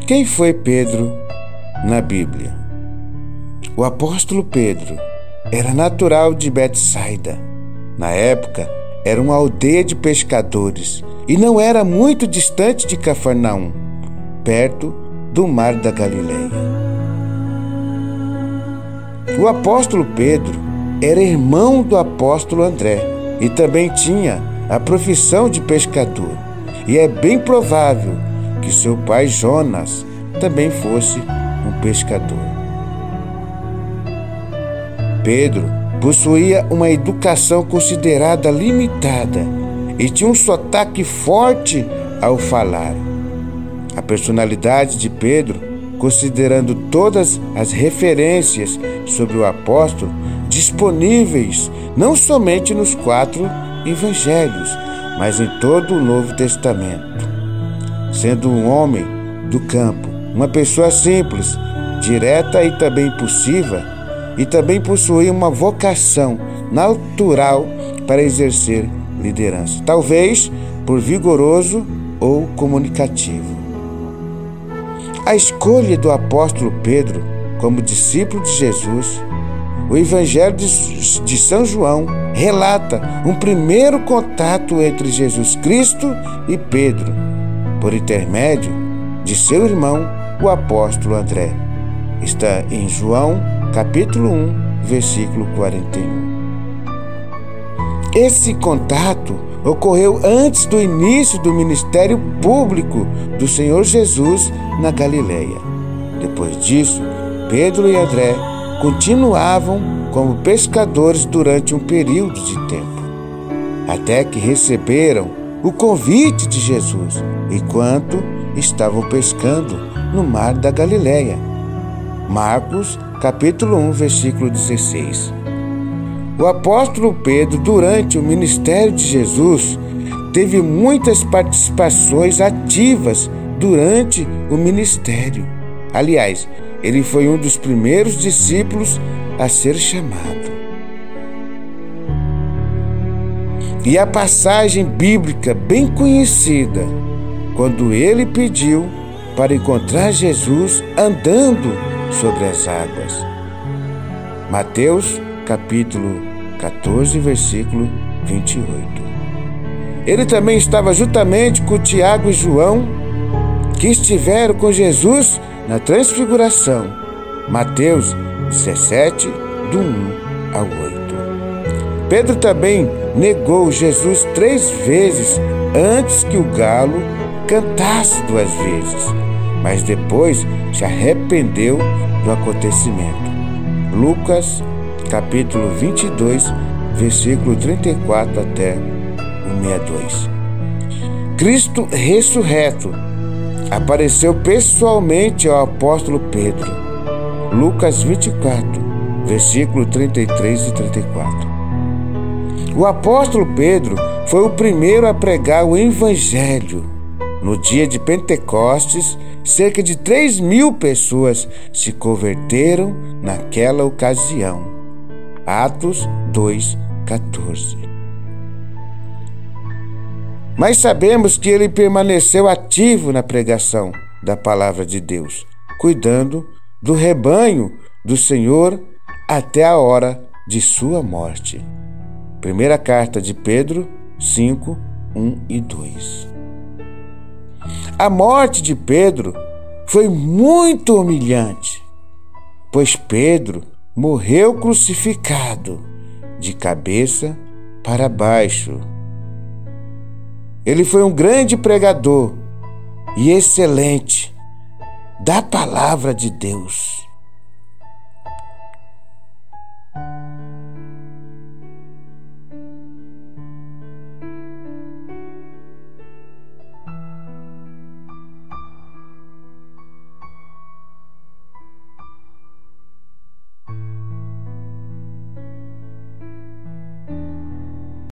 Quem foi Pedro na Bíblia? O apóstolo Pedro era natural de Betsaida. Na época, era uma aldeia de pescadores e não era muito distante de Cafarnaum, perto do mar da Galileia. O apóstolo Pedro era irmão do apóstolo André e também tinha a profissão de pescador. E é bem provável que seu pai Jonas também fosse um pescador. Pedro possuía uma educação considerada limitada e tinha um sotaque forte ao falar. A personalidade de Pedro, considerando todas as referências sobre o apóstolo disponíveis não somente nos 4 evangelhos, mas em todo o Novo Testamento. Sendo um homem do campo, uma pessoa simples, direta e também impulsiva, e também possuía uma vocação natural para exercer liderança, talvez por vigoroso ou comunicativo. A escolha do apóstolo Pedro como discípulo de Jesus, o Evangelho de São João relata um primeiro contato entre Jesus Cristo e Pedro, por intermédio de seu irmão, o apóstolo André. Está em João, capítulo 1, versículo 41. Esse contato ocorreu antes do início do ministério público do Senhor Jesus na Galileia. Depois disso, Pedro e André continuavam como pescadores durante um período de tempo, até que receberam o convite de Jesus enquanto estavam pescando no mar da Galileia. Marcos, capítulo 1, versículo 16. O apóstolo Pedro, durante o ministério de Jesus, teve muitas participações ativas durante o ministério. Aliás, ele foi um dos primeiros discípulos a ser chamado. E a passagem bíblica bem conhecida, quando ele pediu para encontrar Jesus andando sobre as águas. Mateus, capítulo 14, versículo 28. Ele também estava juntamente com Tiago e João, que estiveram com Jesus na transfiguração. Mateus 17, do 1 ao 8. Pedro também negou Jesus 3 vezes antes que o galo cantasse 2 vezes, mas depois se arrependeu do acontecimento. Lucas, capítulo 22, versículo 34 até o 62. Cristo ressurreto apareceu pessoalmente ao apóstolo Pedro. Lucas 24, versículo 33 e 34. O apóstolo Pedro foi o primeiro a pregar o Evangelho. No dia de Pentecostes, cerca de 3.000 pessoas se converteram naquela ocasião. Atos 2:14. Mas sabemos que ele permaneceu ativo na pregação da palavra de Deus, cuidando do rebanho do Senhor até a hora de sua morte. Primeira carta de Pedro 5, 1 e 2. A morte de Pedro foi muito humilhante, pois Pedro morreu crucificado, de cabeça para baixo. Ele foi um grande pregador e excelente da palavra de Deus.